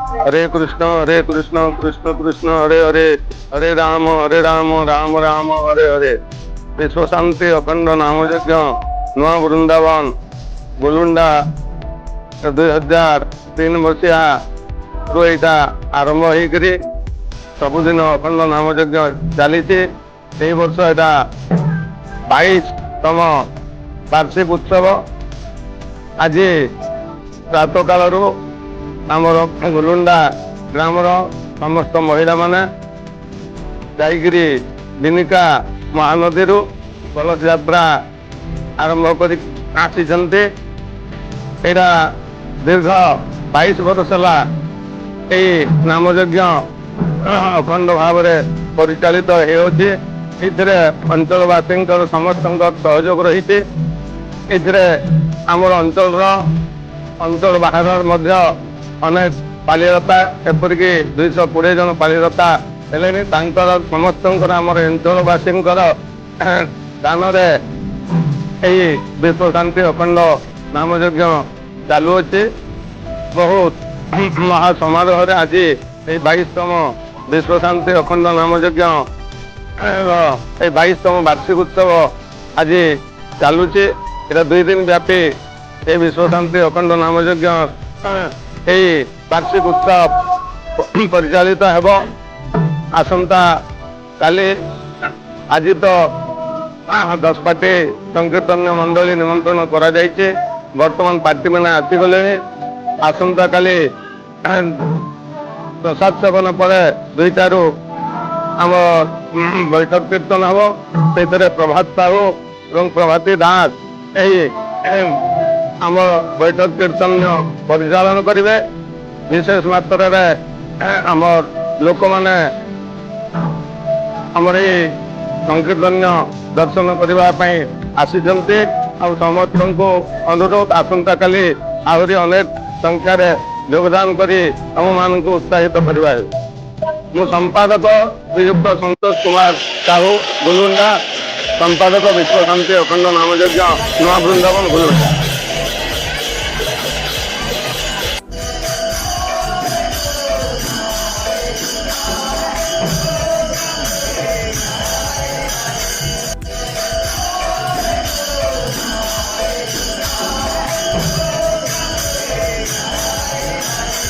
हरे कृष्ण कृष्ण कृष्ण हरे हरे, हरे राम राम राम हरे हरे। विश्व शांति अखंड नाम यज्ञ नुआ वृंदावन गोलुंडा 2003 मसीहा यहाँ आरंभ होकर सबुदिन अखंड नाम यज्ञ चली। वर्ष यहाँ 22तम वार्षिक उत्सव। आज प्रातः काल आमर गोलुंडा ग्रामर समस्त महिला माने जाइकरी बिनिका महानदी कलश यात्रा आरंभ कर दीर्घ 22 वर्ष है नाम यज्ञ अखंड भाव परिचालित अंचलवासी समस्त सहयोग रही। आमर अंचल बाहर अनेक पालिरता एपरिक 220 जन पालिरता हेले समस्त आम अंचलवासी दान विश्व शांति अखंड नाम यज्ञ चालू अच्छे। बहुत महासमारोह आज 22तम विश्व शांति अखंड नाम यज्ञ 22तम वार्षिक उत्सव आज चलुचे। यहाँ 2 दिन व्यापी ये विश्व शांति अखंड नाम यज्ञ वार्षिक उत्सव परिचालित हेब। आसंता काली आज तो 10 पार्टी संकीर्तन मंडली निमंत्रण करा जायचे। वर्तमान पार्टी मैंने आसीगले। आसंता काली प्रसाद सेवन पर 2टारू आम बैठक कीर्तन हम से प्रभात साहू और प्रभाती दास आम बैठक कीर्तन परिचालन करेंगे। विशेष मात्रा आम लोक मैंने आमर संकीर्तन दर्शन करने आसी समस्त को अनुरोध आसंता काली आहरी अनेक संख्यार योगदान करी आम मान को उत्साहित करवा। मु संपादक श्रीयुक्त संतोष कुमार साहू गोलुंडा, संपादक विश्व शांति अखंड नाम यज्ञ नुआ वृंदावन गोलुंडा।